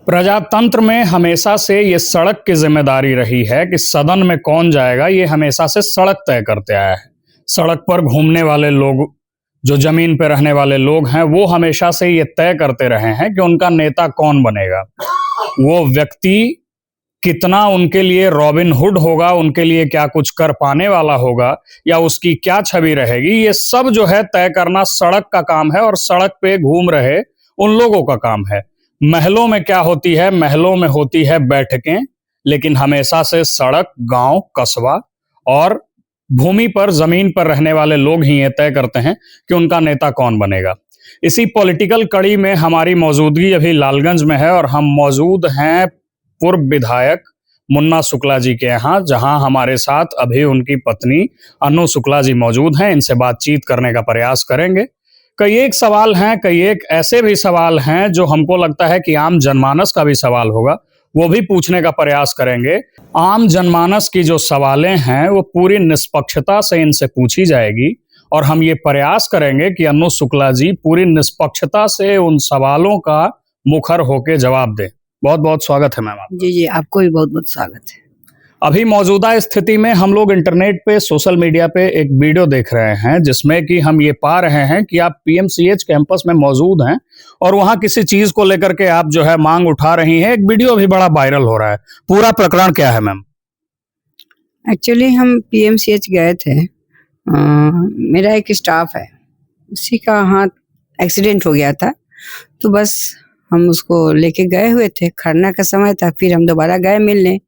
प्रजातंत्र में हमेशा से ये सड़क की जिम्मेदारी रही है कि सदन में कौन जाएगा, ये हमेशा से सड़क तय करते आया है। सड़क पर घूमने वाले लोग, जो जमीन पे रहने वाले लोग हैं, वो हमेशा से ये तय करते रहे हैं कि उनका नेता कौन बनेगा। वो व्यक्ति कितना उनके लिए रॉबिन हुड होगा, उनके लिए क्या कुछ कर पाने वाला होगा, या उसकी क्या छवि रहेगी, ये सब जो है तय करना सड़क का काम है और सड़क पे घूम रहे उन लोगों का काम है। महलों में क्या होती है? महलों में होती है बैठकें, लेकिन हमेशा से सड़क, गांव, कस्बा और भूमि पर, जमीन पर रहने वाले लोग ही ये तय करते हैं कि उनका नेता कौन बनेगा। इसी पॉलिटिकल कड़ी में हमारी मौजूदगी अभी लालगंज में है और हम मौजूद हैं पूर्व विधायक मुन्ना शुक्ला जी के यहाँ, जहां हमारे साथ अभी उनकी पत्नी अनु शुक्ला जी मौजूद हैं। इनसे बातचीत करने का प्रयास करेंगे। कई एक सवाल हैं, कई एक ऐसे भी सवाल हैं जो हमको लगता है कि आम जनमानस का भी सवाल होगा, वो भी पूछने का प्रयास करेंगे। आम जनमानस की जो सवालें हैं वो पूरी निष्पक्षता से इनसे पूछी जाएगी और हम ये प्रयास करेंगे कि अनु शुक्ला जी पूरी निष्पक्षता से उन सवालों का मुखर होकर जवाब दें। बहुत बहुत स्वागत है मैम। जी जी, आपको भी बहुत बहुत स्वागत है। अभी मौजूदा स्थिति में हम लोग इंटरनेट पे, सोशल मीडिया पे एक वीडियो देख रहे हैं जिसमें कि हम ये पा रहे हैं कि आप पीएमसीएच कैंपस में मौजूद हैं और वहां किसी चीज को लेकर के आप जो है मांग उठा रही हैं। एक वीडियो भी बड़ा वायरल हो रहा है, पूरा प्रकरण क्या है मैम? एक्चुअली हम पीएमसीएच गए थे। मेरा एक स्टाफ है, उसी का हाथ एक्सीडेंट हो गया था, तो बस हम उसको लेके गए हुए थे। खरना का समय था, फिर हम दोबारा गए मिलने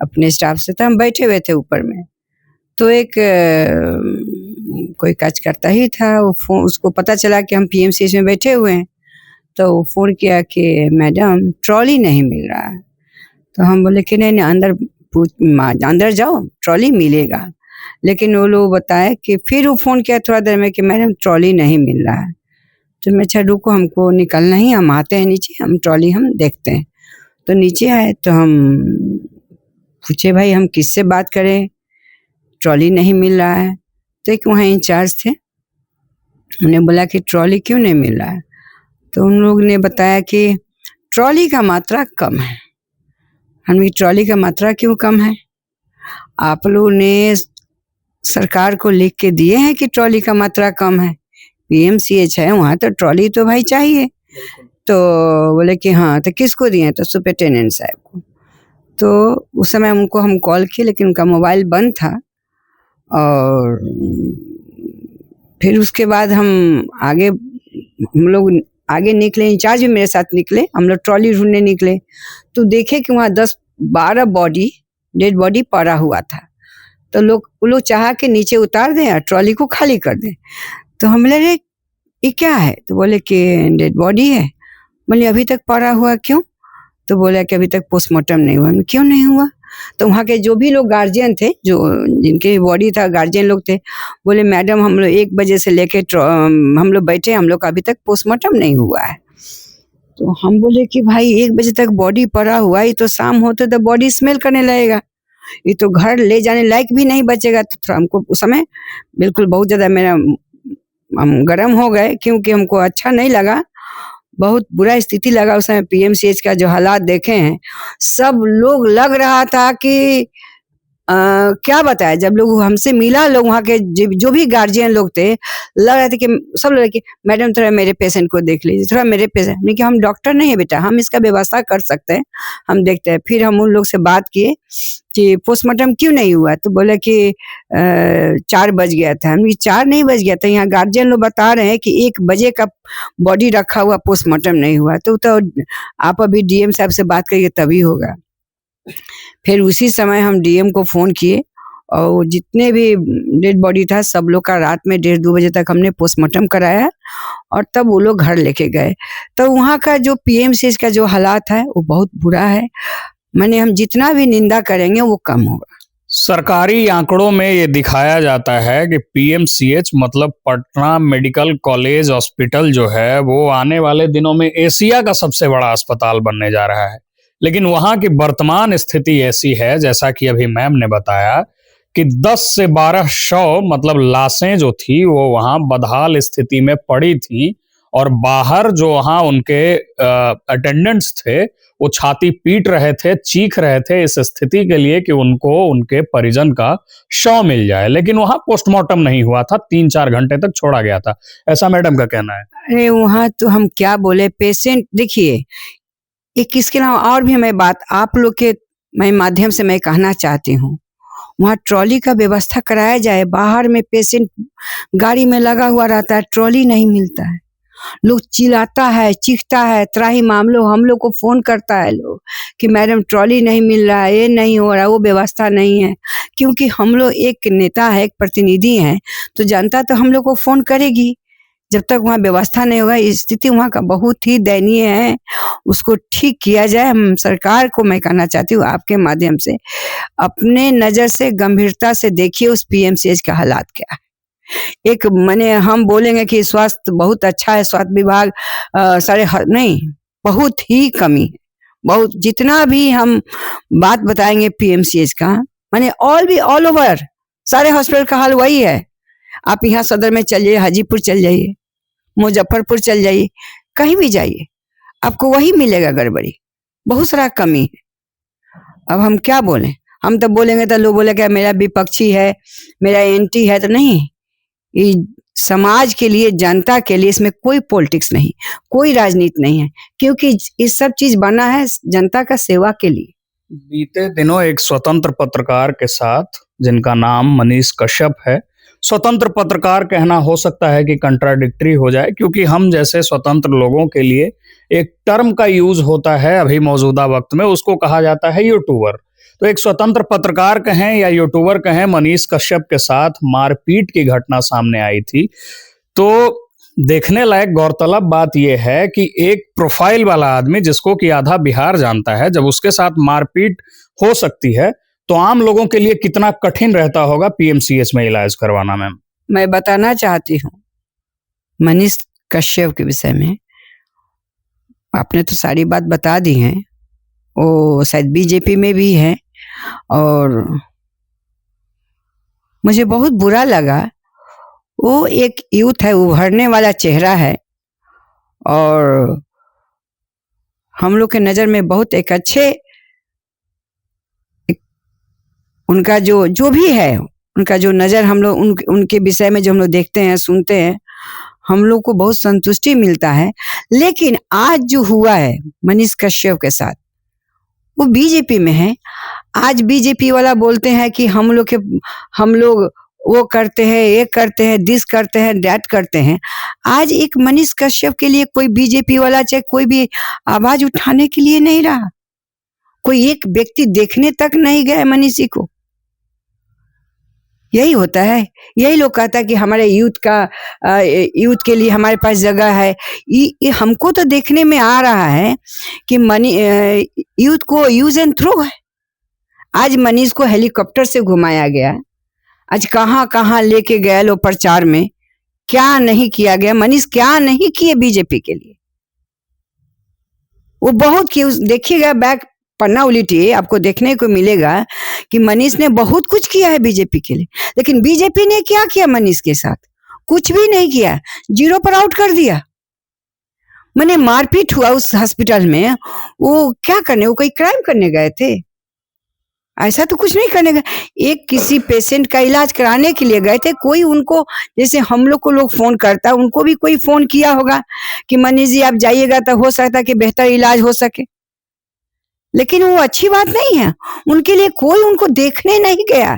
अपने स्टाफ से। तो हम बैठे हुए थे ऊपर में, तो एक कोई कार्यकर्ता ही था, वो फोन, उसको पता चला कि हम पीएमसीएच में बैठे हुए हैं, तो वो फोन किया कि मैडम ट्रॉली नहीं मिल रहा है। तो हम बोले कि नहीं अंदर जाओ, ट्रॉली मिलेगा। लेकिन वो लोग बताए कि फिर वो फोन किया थोड़ा देर में कि मैडम ट्रॉली नहीं मिल रहा है। तो मैं अच्छा रुको, हमको निकलना ही, हम आते हैं नीचे, हम ट्रॉली हम देखते हैं। तो नीचे आए तो हम पूछे भाई हम किससे बात करें, ट्रॉली नहीं मिल रहा है। तो एक वहाँ इंचार्ज थे, उन्हें बोला कि ट्रॉली क्यों नहीं मिल रहा है। तो उन लोग ने बताया कि ट्रॉली का मात्रा कम है। हमने ट्रॉली का मात्रा क्यों कम है? आप लोग ने सरकार को लिख के दिए हैं कि ट्रॉली का मात्रा कम है, पीएमसीएच है वहाँ तो ट्रॉली तो भाई चाहिए। तो बोले कि हाँ, तो किसको दिए? तो सुपरिटेंडेंट साहब को। तो उस समय उनको हम कॉल किए, लेकिन उनका मोबाइल बंद था। और फिर उसके बाद हम लोग आगे निकले, इंचार्ज भी मेरे साथ निकले, हम लोग ट्रॉली ढूंढने निकले। तो देखे कि वहाँ 10-12 डेड बॉडी पड़ा हुआ था। तो वो लोग चाहा कि नीचे उतार दें और ट्रॉली को खाली कर दें। तो हम बोले ये क्या है? तो बोले कि डेड बॉडी है। बोले अभी तक पड़ा हुआ क्यों? तो बोला कि अभी तक पोस्टमार्टम नहीं हुआ। क्यों नहीं हुआ? तो वहाँ के जो भी लोग गार्जियन थे, जो जिनके बॉडी था, गार्जियन लोग थे, बोले मैडम हम लोग 1 बजे से लेके हम लोग बैठे, हम लोग का अभी तक पोस्टमार्टम नहीं हुआ है। तो हम बोले कि भाई 1 बजे तक बॉडी पड़ा हुआ, ये तो शाम होते तो बॉडी स्मेल करने लगेगा, ये तो घर ले जाने लायक भी नहीं बचेगा। तो थोड़ा हमको उस समय बिल्कुल बहुत ज़्यादा हम गर्म हो गए, क्योंकि हमको अच्छा नहीं लगा, बहुत बुरा स्थिति लगा उस समय। पीएमसीएच का जो हालात देखे हैं, सब लोग लग रहा था कि क्या बताया, जब लोग हमसे मिला, लोग वहाँ के जो भी गार्जियन लोग थे, लग रहे थे कि सब लोग कि मैडम थोड़ा मेरे पेशेंट को देख लीजिए, थोड़ा मेरे पेशेंट। हमने कहा हम डॉक्टर नहीं है बेटा, हम इसका व्यवस्था कर सकते हैं, हम देखते हैं। फिर हम उन लोग से बात किए कि पोस्टमार्टम क्यों नहीं हुआ। तो बोले कि 4 बज गया था। हमने 4 नहीं बज गया था, यहाँ गार्जियन लोग बता रहे हैं कि 1 बजे का बॉडी रखा हुआ, पोस्टमार्टम नहीं हुआ। तो आप अभी डीएम साहब से बात करिए तभी होगा। फिर उसी समय हम डीएम को फोन किए और जितने भी डेड बॉडी था सब लोग का रात में 1:30-2 बजे तक हमने पोस्टमार्टम कराया और तब वो लोग घर लेके गए। तो वहाँ का जो पीएमसीएच का जो हालात है वो बहुत बुरा है। माने हम जितना भी निंदा करेंगे वो कम होगा। सरकारी आंकड़ों में ये दिखाया जाता है कि पीएमसीएच मतलब पटना मेडिकल कॉलेज हॉस्पिटल जो है वो आने वाले दिनों में एशिया का सबसे बड़ा अस्पताल बनने जा रहा है। लेकिन वहां की वर्तमान स्थिति ऐसी है, जैसा कि अभी मैम ने बताया, कि 10 से 1200 मतलब लाशें जो थी वो वहां बदहाल स्थिति में पड़ी थी और बाहर जो वहां उनके अटेंडेंट्स थे वो छाती पीट रहे थे, चीख रहे थे इस स्थिति के लिए कि उनको उनके परिजन का शव मिल जाए, लेकिन वहां पोस्टमार्टम नहीं हुआ था, 3-4 घंटे तक छोड़ा गया था। ऐसा मैडम का कहना है। अरे वहाँ तो हम क्या बोले, पेशेंट देखिए, ये किसके नाम, और भी मैं बात आप लोग के मैं माध्यम से मैं कहना चाहती हूँ, वहाँ ट्रॉली का व्यवस्था कराया जाए। बाहर में पेशेंट गाड़ी में लगा हुआ रहता है, ट्रॉली नहीं मिलता है, लोग चिल्लाता है, चीखता है, त्राही मामलों हम लोग को फोन करता है लोग कि मैडम ट्रॉली नहीं मिल रहा है, ये नहीं हो रहा, वो व्यवस्था नहीं है। क्योंकि हम लोग एक नेता है, एक प्रतिनिधि हैं, तो जनता तो हम लोग को फोन करेगी। जब तक वहाँ व्यवस्था नहीं होगा, स्थिति वहाँ का बहुत ही दयनीय है, उसको ठीक किया जाए। हम सरकार को मैं कहना चाहती हूँ आपके माध्यम से, अपने नजर से गंभीरता से देखिए उस पीएमसीएच का हालात क्या है। एक माने हम बोलेंगे कि स्वास्थ्य बहुत अच्छा है, स्वास्थ्य विभाग नहीं, बहुत ही कमी है, बहुत। जितना भी हम बात बताएंगे पीएमसीएच का, माने ऑल ओवर सारे हॉस्पिटल का हाल वही है। आप यहाँ सदर में चलिए, हाजीपुर चल जाइए, मुजफ्फरपुर चल जाइए, कहीं भी जाइए आपको वही मिलेगा गड़बड़ी, बहुत सारा कमी है। अब हम क्या बोलें, हम तो बोलेंगे तो लोग बोलेगा मेरा विपक्षी है, मेरा एंटी है, तो नहीं। ये समाज के लिए, जनता के लिए इसमें कोई पॉलिटिक्स नहीं, कोई राजनीति नहीं है, क्योंकि ये सब चीज बना है जनता का सेवा के लिए। बीते दिनों एक स्वतंत्र पत्रकार के साथ, जिनका नाम मनीष कश्यप है, स्वतंत्र पत्रकार कहना हो सकता है कि कंट्राडिक्टरी हो जाए, क्योंकि हम जैसे स्वतंत्र लोगों के लिए एक टर्म का यूज होता है अभी मौजूदा वक्त में, उसको कहा जाता है यूट्यूबर। तो एक स्वतंत्र पत्रकार कहें या यूट्यूबर कहें, मनीष कश्यप के साथ मारपीट की घटना सामने आई थी। तो देखने लायक गौरतलब बात यह है कि एक प्रोफाइल वाला आदमी, जिसको कि आधा बिहार जानता है, जब उसके साथ मारपीट हो सकती है तो आम लोगों के लिए कितना कठिन रहता होगा पीएमसीएच में इलाज करवाना। मैम, मैं बताना चाहती हूँ मनीष कश्यप के विषय में, आपने तो सारी बात बता दी है, वो शायद बीजेपी में भी है, और मुझे बहुत बुरा लगा। वो एक यूथ है, उभरने वाला चेहरा है, और हम लोग के नजर में बहुत एक अच्छे, उनका जो भी है, उनका जो नजर हम लोग उनके विषय में जो हम लोग देखते हैं, सुनते हैं, हम लोग को बहुत संतुष्टि मिलता है। लेकिन आज जो हुआ है मनीष कश्यप के साथ, वो बीजेपी में है। आज बीजेपी वाला बोलते हैं कि हम लोग वो करते हैं, ये करते हैं, दिस करते हैं, दैट करते हैं। आज एक मनीष कश्यप के लिए कोई बीजेपी वाला चाहे कोई भी आवाज उठाने के लिए नहीं रहा, कोई एक व्यक्ति देखने तक नहीं गया मनीष जी को। यही होता है, यही लोग कहता है कि हमारे यूथ के लिए हमारे पास जगह है। ये हमको तो देखने में आ रहा है कि यूथ को यूज एंड थ्रो है। आज मनीष को हेलीकॉप्टर से घुमाया गया, आज कहाँ कहाँ लेके गए लोग प्रचार में, क्या नहीं किया गया। मनीष क्या नहीं किए बीजेपी के लिए, वो बहुत किए। देखिएगा बैक पन्ना उलटिए, आपको देखने को मिलेगा कि मनीष ने बहुत कुछ किया है बीजेपी के लिए। लेकिन बीजेपी ने क्या किया मनीष के साथ? कुछ भी नहीं किया, जीरो पर आउट कर दिया। मैंने मारपीट हुआ उस हॉस्पिटल में, वो क्या करने, वो कोई क्राइम करने गए थे? ऐसा तो कुछ नहीं करने गए, एक किसी पेशेंट का इलाज कराने के लिए गए थे। कोई उनको, जैसे हम लोग को लोग फोन करता है, उनको भी कोई फोन किया होगा कि मनीष जी आप जाइएगा तो हो सकता है कि बेहतर इलाज हो सके। लेकिन वो अच्छी बात नहीं है, उनके लिए कोई उनको देखने नहीं गया।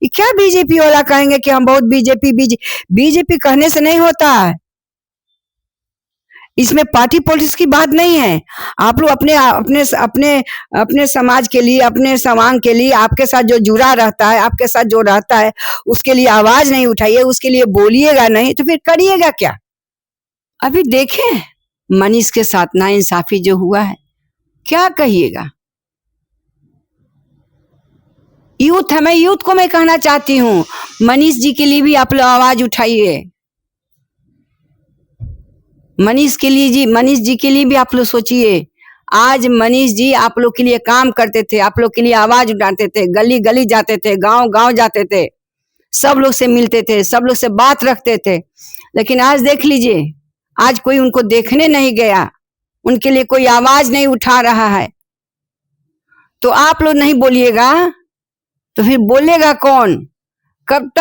ये क्या बीजेपी वाला कहेंगे कि हम बहुत बीजेपी कहने से नहीं होता है, इसमें पार्टी पॉलिटिक्स की बात नहीं है। आप लोग अपने समाज के लिए, अपने समाज के लिए, आपके साथ जो जुड़ा रहता है, आपके साथ जो रहता है, उसके लिए आवाज नहीं उठाइए, उसके लिए बोलिएगा नहीं, तो फिर करिएगा क्या? अभी देखें मनीष के साथ नाइंसाफी जो हुआ है, क्या कहिएगा। यूथ है, मैं यूथ को मैं कहना चाहती हूँ, मनीष जी के लिए भी आप लोग आवाज उठाइए। मनीष जी के लिए भी आप लोग सोचिए। आज मनीष जी आप लोग के लिए काम करते थे, आप लोग के लिए आवाज उठाते थे, गली गली जाते थे, गांव गांव जाते थे, सब लोग से मिलते थे, सब लोग से बात रखते थे। लेकिन आज देख लीजिए, आज कोई उनको देखने नहीं गया, उनके लिए कोई आवाज नहीं उठा रहा है, तो आप लोग नहीं बोलिएगा तो फिर बोलेगा कौन? कब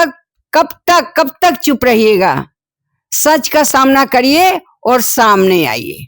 तक चुप रहिएगा? सच का सामना करिए और सामने आइए।